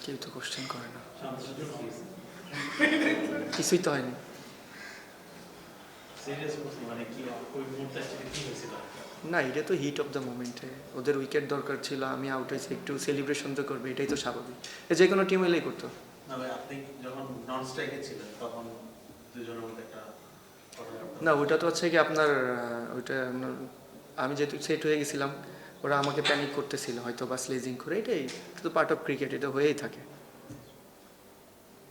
কেউ তো কোশ্চেন করে না, কিছুই তো হয়নি। না, এটা তো হিট অফ দ্য মোমেন্টে, ওদের উইকেট দরকার ছিল, আমি আউট হয়েছি, একটু সেলিব্রেশন তো করবে, এটাই তো স্বাভাবিক, যে কোনো টিম এলেই করতো। না, ওটা তো হচ্ছে কি আপনার ওইটা আমি যেহেতু সেট হয়ে গেছিলাম, ওরা আমাকে প্যানিক করতেছিল হয়তো বা স্লেজিং করে, এটাই তো পার্ট অফ ক্রিকেট, এটা হয়েই থাকে।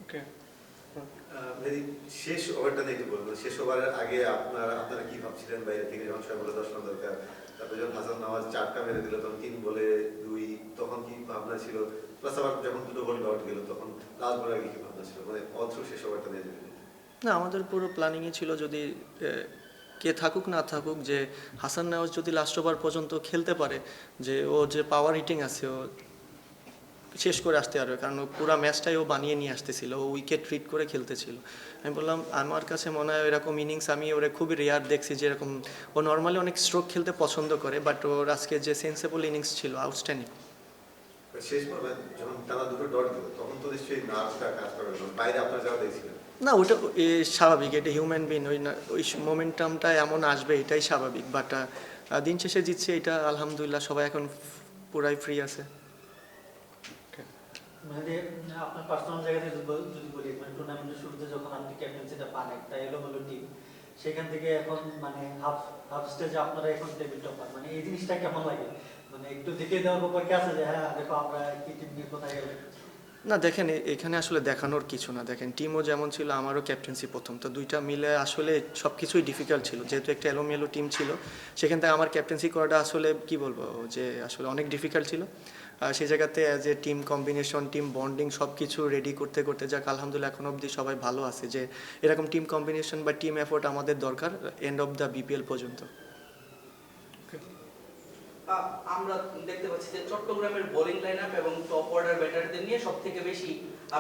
ওকে, শেষ ওভারটা নিয়ে একটু বলবো। শেষ ওভারের আগে আপনারা কি ভাবছিলেন বাইরে থেকে, যখন 6 বলে 10 রান দরকার, তারপরে যখন হাসান নওয়াজ 4টা মেরে দিল, তখন 3 বলে 2, তখন কি ভাবনা ছিল? প্লাস আবার যখন 2টো বল আউট গেল, তখন লাস্ট বলের আগে কি ভাবনা ছিল, মানে অল থ্রু শেষ ওভারটা নিয়ে যাবে? না, আমাদের পুরো প্ল্যানিংই ছিল যদি কে থাকুক না থাকুক, যে হাসান নওয়াজ যদি লাস্ট ওভার পর্যন্ত খেলতে পারে, যে ও যে পাওয়ার হিটিং আছে ও শেষ করে আসতে পারবে, কারণ ও পুরো ম্যাচটাই ও বানিয়ে নিয়ে আসতেছিল, ও উইকেট ট্রিট করে খেলতেছিল। আমি বললাম আমার কাছে মনে হয় এরকম ইনিংস আমি ওরা খুবই রেয়ার দেখছি, যেরকম ও নর্মালি অনেক স্ট্রোক খেলতে পছন্দ করে, বাট ওর আজকে যে সেন্সেবল ইনিংস ছিল আউটস্ট্যান্ডিং। শেষ পর্বে যখন টানা 2টো ডট গেল, তখন তো নিশ্চয়ই নার্ভসটা কাজ করে না, বাইরে আপনারা যারা দেখছিলেন? না, ওটা স্বাভাবিক, এটা হিউম্যান বিন, ওই মোমেন্টামটা এমন আসবে, এটাই স্বাভাবিক, বাট দিন শেষে জিতছে, এটা আলহামদুলিল্লাহ, সবাই এখন পুরাই ফ্রি আছে। মানে আপনার পার্সোনাল জায়গা থেকে যদি বলি, মানে টুর্নামেন্টের শুরুতে যখন আপনি ক্যাপ্টেন্সিটা পান একটা এলোমেলো টিম, সেখান থেকে এখন মানে হাফ স্টেজে আপনারা এখন টেবিল টপার, মানে এই জিনিসটা কেমন লাগে? মানে একটু দেখে দেওয়ার পর কি আছে যে হ্যাঁ দেখো আমরা কি টিম নিয়ে কোথায় গেলে? না দেখেন, এখানে আসলে দেখানোর কিছু না, দেখেন টিমও যেমন ছিল, আমারও ক্যাপ্টেন্সি প্রথম, তো দুইটা মিলে আসলে সব কিছুই ডিফিকাল্ট ছিল, যেহেতু একটা এলোমেলো টিম ছিল, সেখান থেকে আমার ক্যাপ্টেন্সি করাটা আসলে কি বলবো, যে আসলে অনেক ডিফিকাল্ট ছিল। সেই জায়গাতে as a team combination, team bonding, সব কিছু রেডি করতে করতে যাক আলহামদুলিল্লাহ এখন অবধি সবাই ভালো আছে, যে এরকম টিম কম্বিনেশন বা টিম এফোর্ট আমাদের দরকার এন্ড অফ দ্য বিপিএল পর্যন্ত। আমরা দেখতে পাচ্ছি যে চট্টগ্রামের বোলিং লাইনআপ এবং টপ অর্ডার ব্যাটারদের নিয়ে সবথেকে বেশি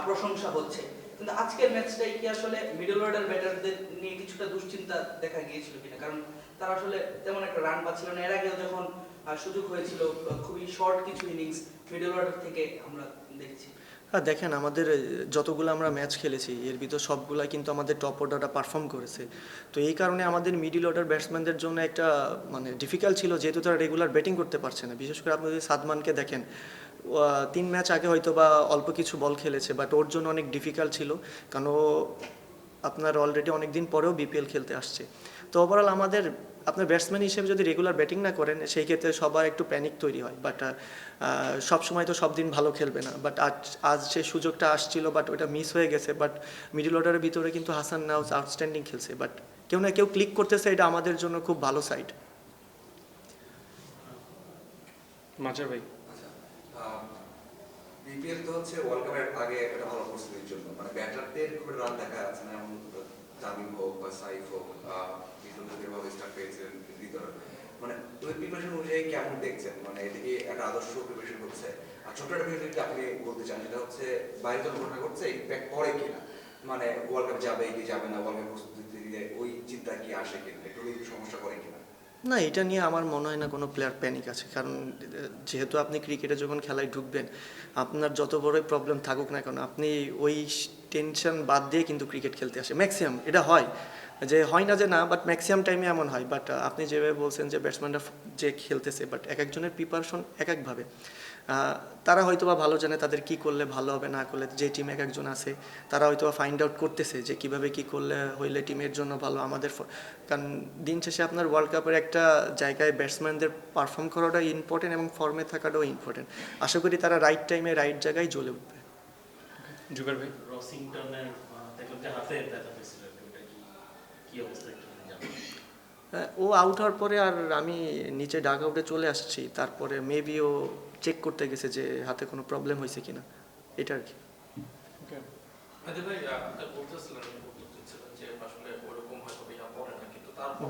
প্রশংসা হচ্ছে, কিন্তু আজকের ম্যাচটাই কি আসলে মিডল অর্ডার ব্যাটারদের নিয়ে কিছুটা দুশ্চিন্তা দেখা গিয়েছিল কিনা? কারণ তারা আসলে তেমন একটা রান পাচ্ছিল না, এর আগেও যখন সুযোগ হয়েছিল খুবই শর্ট কিছু ইনিংস মিডল অর্ডার থেকে আমরা দেখছি। হ্যাঁ দেখেন, আমাদের যতগুলো আমরা ম্যাচ খেলেছি এর ভিতর সবগুলাই কিন্তু আমাদের টপ অর্ডারটা পারফর্ম করেছে, তো এই কারণে আমাদের মিডল অর্ডার ব্যাটসম্যানদের জন্য একটা মানে ডিফিকাল্ট ছিল, যেহেতু তারা রেগুলার ব্যাটিং করতে পারছে না। বিশেষ করে আপনি যদি সাদমানকে দেখেন, 3 ম্যাচ আগে হয়তো বা অল্প কিছু বল খেলেছে, বাট ওর জন্য অনেক ডিফিকাল্ট ছিল, কারণ ও আপনার অলরেডি অনেক দিন পরেও বিপিএল খেলতে আসছে। তো ওভারঅল আমাদের আপনার ব্যাটসম্যান হিসেবে যদি রেগুলার ব্যাটিং না করেন, সেই ক্ষেত্রে সবার একটু প্যানিক তৈরি হয়, বাট সব সময় তো সব দিন ভালো খেলবে না, বাট আজ যে সুযোগটা আসছিল বাট ওটা মিস হয়ে গেছে, বাট মিডল অর্ডারের ভিতরে কিন্তু হাসান নাওয়াজ আউটস্ট্যান্ডিং খেলছে, বাট কেউ না কেউ ক্লিক করতেছে, এটা আমাদের জন্য খুব ভালো সাইড। মাজার ভাই, বিপিএল তো হচ্ছে ওয়ার্ল্ড কাপের আগে একটা ভালো প্রস্তুতির জন্য, মানে ব্যাটারদের খুব রান দেখা যাচ্ছে না, এমন তামিম হোক বা সাইফ হোক, যেভাবে স্টার্ট পেয়েছিলেন হৃদয়, মানে ওই প্রিপারেশন অনুযায়ী কেমন দেখছেন? মানে এদিকে একটা আদর্শ প্রিপারেশন হচ্ছে, আর ছোট একটা বিষয় যদি আপনি বলতে চান, সেটা হচ্ছে বাইরে যখন ঘটনা ঘটছে ইম্প্যাক্ট পড়ে কিনা, মানে ওয়ার্ল্ড কাপ যাবে কি যাবে না, ওয়ার্ল্ড কাপ প্রস্তুতি দিয়ে ওই চিন্তা কি আসে কিনা, একটু সমস্যা করে কিনা? না, এটা নিয়ে আমার মনে হয় না কোনো প্লেয়ার প্যানিক আছে, কারণ যেহেতু আপনি ক্রিকেটে যখন খেলায় ঢুকবেন, আপনার যত বড়ই প্রবলেম থাকুক না কেন, আপনি ওই টেনশন বাদ দিয়ে কিন্তু ক্রিকেট খেলতে আসে ম্যাক্সিমাম, এটা হয় যে হয় না যে না, বাট ম্যাক্সিমাম টাইমে এমন হয়। বাট আপনি যেভাবে বলছেন যে ব্যাটসম্যানরা যে খেলতেছে, বাট এক একজনের প্রিপারেশন এক একভাবে, তারা হয়তো বা ভালো জানে তাদের কি করলে ভালো হবে, না করলে, যে টিম এক একজন আছে তারা হয়তো ফাইন্ড আউট করতেছে যে কিভাবে কি করলে হইলে টিমের জন্য ভালো, আমাদের, কারণ দিন শেষে আপনার ওয়ার্ল্ড কাপের একটা জায়গায় ব্যাটসম্যানদের পারফর্ম করাটা ইম্পর্টেন্ট এবং ফর্মে থাকাটাও ইম্পর্টেন্ট। আশা করি তারা রাইট টাইমে রাইট জায়গায় জ্বলে উঠবে। জুবের ভাই, রসিংটনের দেখলাম যে হাতে ব্যথা পেয়েছিল, ওটা কি অবস্থা একটু জানাবেন? ও আউট হওয়ার পরে আর আমি নিচে ডাগ আউটে চলে আসছি, তারপরে মেবি ও চেক করতে গেছে যে হাতে কোনো প্রবলেম হয়েছে কিনা, এটা আর কি।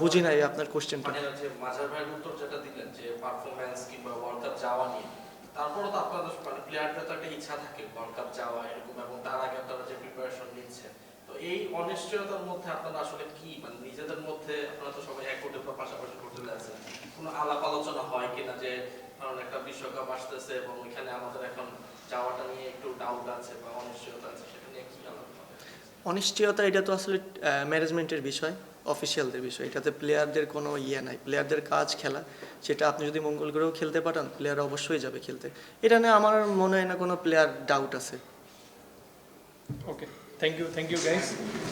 বুঝি নাই আপনার কোশ্চেনটা। মানে যে মাঝার ভাইয়ের উত্তর যেটা দিলেন যে পারফরম্যান্স কিংবা ওয়ার্ল্ড কাপ যাওয়া নিয়ে, তারপরও তো আপনাদের মানে প্লেয়ারদের তো একটা ইচ্ছা থাকে ওয়ার্ল্ড কাপ যাওয়া এরকম, এবং তার আগে আপনারা যে প্রিপারেশন নিচ্ছে, তো এই অনিশ্চয়তার মধ্যে আপনারা আসলে কি মানে নিজেদের মধ্যে, আপনারা তো সবাই এক কোটে পাশাপাশি করতে যাচ্ছেন, কোনো আলাপ আলোচনা হয় কিনা যে কারণ একটা বিশ্বকাপ আসতেছে এবং এখানে আমাদের এখন যাওয়াটা নিয়ে একটু ডাউট আছে বা অনিশ্চয়তা আছে সেটা নিয়ে কি আলাদা? অনিশ্চয়তা এটা তো আসলে ম্যানেজমেন্টের বিষয়, অফিসিয়ালদের বিষয়। এটাতে প্লেয়ারদের কোনো ইয়ে নাই, প্লেয়ারদের কাজ খেলা। সেটা আপনি যদি মঙ্গল গ্রহেও খেলতে পাঠান, প্লেয়ার অবশ্যই যাবে খেলতে। এটা নিয়ে আমার মনে হয় না কোনো প্লেয়ার ডাউট আছে। ওকে, থ্যাংক ইউ গাইস।